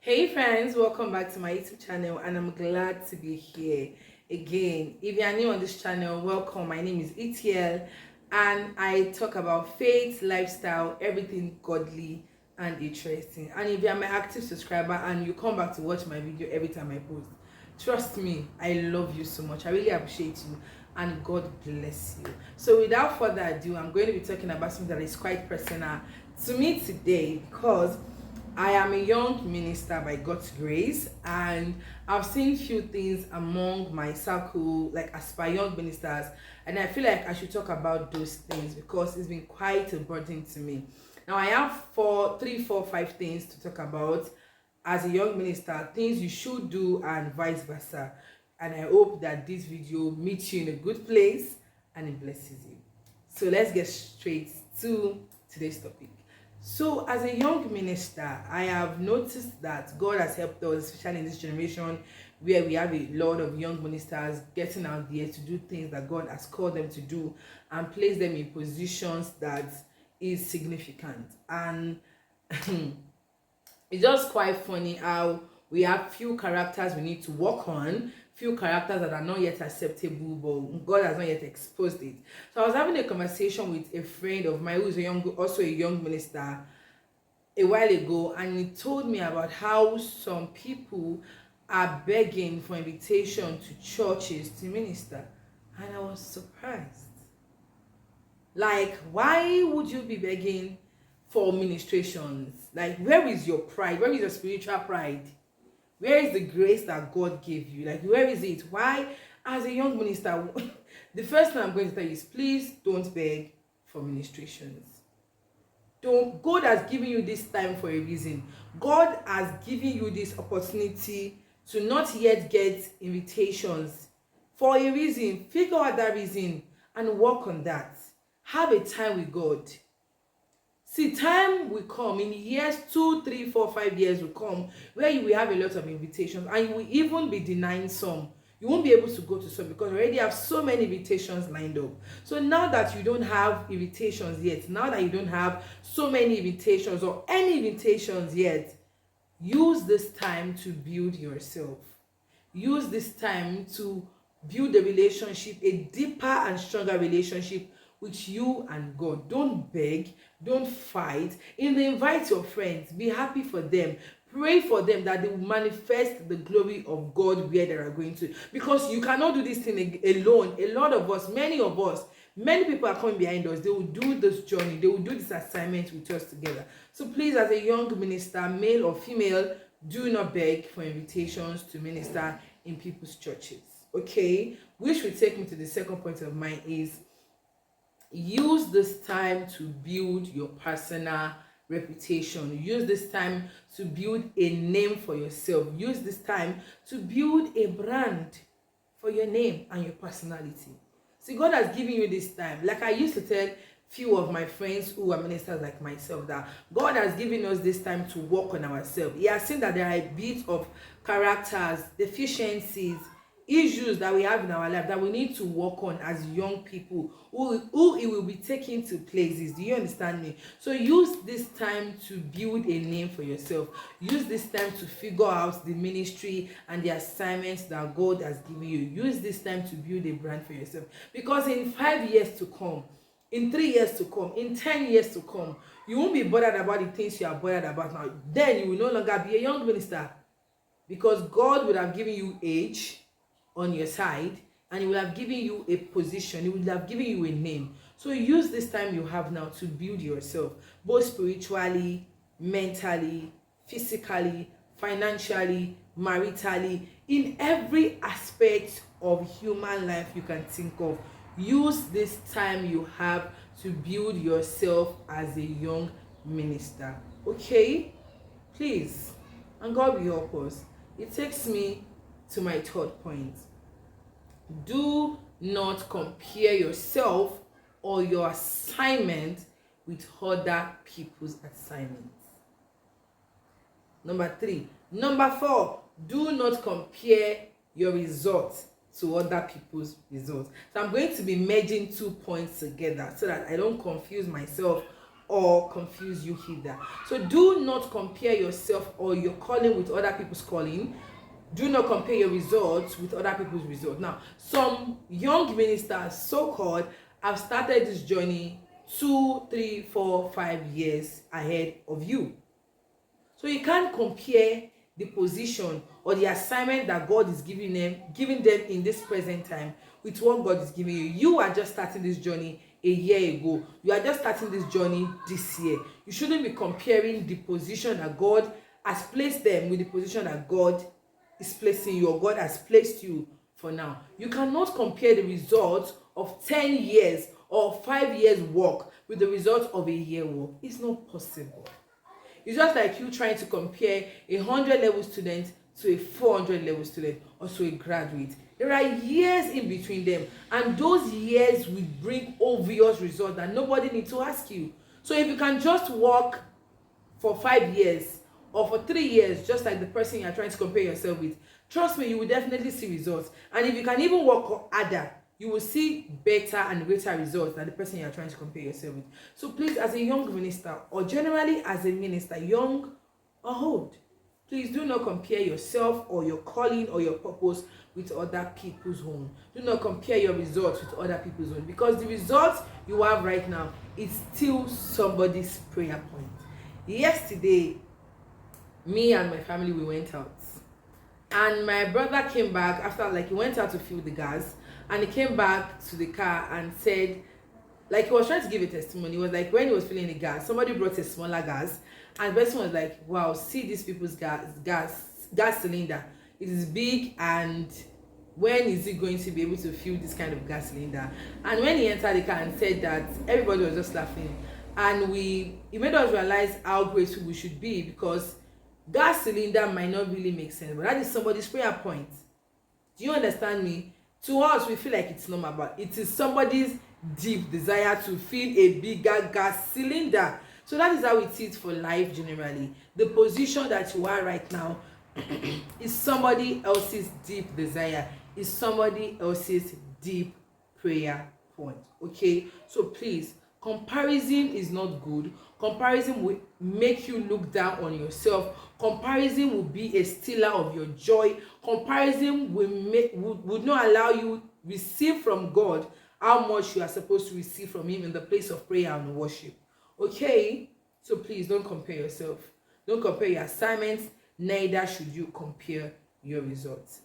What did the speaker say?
Hey friends, welcome back to my YouTube channel and I'm glad to be here again. If you are new on this channel, welcome. My name is ETL and I talk about faith, lifestyle, everything godly and interesting. And if you are my active subscriber and you come back to watch my video every time I post, trust me, I love you so much. I really appreciate you and God bless you. So without further ado, I'm going to be talking about something that is quite personal to me today because I am a young minister by God's grace, and I've seen few things among my circle, like aspire young ministers, and I feel like I should talk about those things because it's been quite a burden to me. Now I have three, four, five things to talk about as a young minister, things you should do and vice versa. And I hope that this video meets you in a good place and it blesses you. So let's get straight to today's topic. So as a young minister, I have noticed that God has helped us, especially in this generation where we have a lot of young ministers getting out there to do things that God has called them to do and place them in positions that is significant. And it's just quite funny how we have few characters we need to work on, few characters that are not yet acceptable, but God has not yet exposed it. So I was having a conversation with a friend of mine who is also a young minister a while ago, and he told me about how some people are begging for invitation to churches to minister, and I was surprised. Like, why would you be begging for ministrations? Like, where is your pride? Where is your spiritual pride? Where is the grace that God gave you? Like, where is it? Why, as a young minister, the first thing I'm going to tell you is please don't beg for ministrations. God has given you this time for a reason. God has given you this opportunity to not yet get invitations for a reason. Figure out that reason and work on that. Have a time with God. See, time will come in years, 2, 3, 4, 5 years will come where you will have a lot of invitations and you will even be denying some. You won't be able to go to some because you already have so many invitations lined up. So now that you don't have invitations yet, now that you don't have so many invitations or any invitations yet, use this time to build yourself. Use this time to build a relationship, a deeper and stronger relationship with you and God. Don't beg, don't fight. Invite your friends, be happy for them, pray for them that they will manifest the glory of God where they are going to, because you cannot do this thing alone. A lot of us, many people are coming behind us. They will do this journey, they will do this assignment with us together. So please, as a young minister, male or female, do not beg for invitations to minister in people's churches. Okay, which will take me to the second point of mine is use this time to build your personal reputation. Use this time to build a name for yourself. Use this time to build a brand for your name and your personality. See, God has given you this time. Like I used to tell few of my friends who are ministers like myself that God has given us this time to work on ourselves. He has seen that there are a bit of characters, deficiencies, issues that we have in our life that we need to work on as young people who it will be taken to places. Do you understand me? So use this time to build a name for yourself. Use this time to figure out the ministry and the assignments that God has given you. Use this time to build a brand for yourself, because in 5 years to come, in 3 years to come, in 10 years to come, you won't be bothered about the things you are bothered about now. Then you will no longer be a young minister, because God would have given you age on your side and he will have given you a position, he will have given you a name. So use this time you have now to build yourself, both spiritually, mentally, physically, financially, maritally, in every aspect of human life you can think of. Use this time you have to build yourself as a young minister. Okay, please, and God will help us. It takes me to my third point. Do not compare yourself or your assignment with other people's assignments. Number 4, do not compare your results to other people's results. So I'm going to be merging 2 points together so that I don't confuse myself or confuse you either. So do not compare yourself or your calling with other people's calling. Do not compare your results with other people's results. Now, some young ministers, so-called, have started this journey 2, 3, 4, 5 years ahead of you. So you can't compare the position or the assignment that God is giving them in this present time with what God is giving you. You are just starting this journey a year ago. You are just starting this journey this year. You shouldn't be comparing the position that God has placed them with the position that God is placing you, or God has placed you for now. You cannot compare the results of 10 years or 5 years work with the results of a year work. It's not possible. It's just like you trying to compare a 100 level student to a 400 level student or to a graduate. There are years in between them, and those years will bring obvious results that nobody needs to ask you. So if you can just work for 5 years or for 3 years, just like the person you are trying to compare yourself with, trust me, you will definitely see results. And if you can even work harder, you will see better and greater results than the person you are trying to compare yourself with. So please, as a young minister, or generally as a minister, young or old, please do not compare yourself or your calling or your purpose with other people's own. Do not compare your results with other people's own, because the results you have right now is still somebody's prayer point. Yesterday, me and my family, we went out, and my brother came back after, like, he went out to fill the gas, and he came back to the car and said, like, he was trying to give a testimony. He was like, when he was filling the gas, somebody brought a smaller gas, and the person was like, wow, see these people's gas cylinder, it is big, and when is he going to be able to fill this kind of gas cylinder? And when he entered the car and said that, everybody was just laughing, and it made us realize how grateful we should be, because gas cylinder might not really make sense, but that is somebody's prayer point. Do you understand me? To us, we feel like it's normal, but it is somebody's deep desire to fill a bigger gas cylinder. So that is how it is for life generally. The position that you are right now is somebody else's deep desire, is somebody else's deep prayer point. Okay, so please, comparison is not good. Comparison will make you look down on yourself. Comparison will be a stealer of your joy. Comparison would not allow you receive from God how much you are supposed to receive from him in the place of prayer and worship. Okay, so please don't compare yourself. Don't compare your assignments, neither should you compare your results.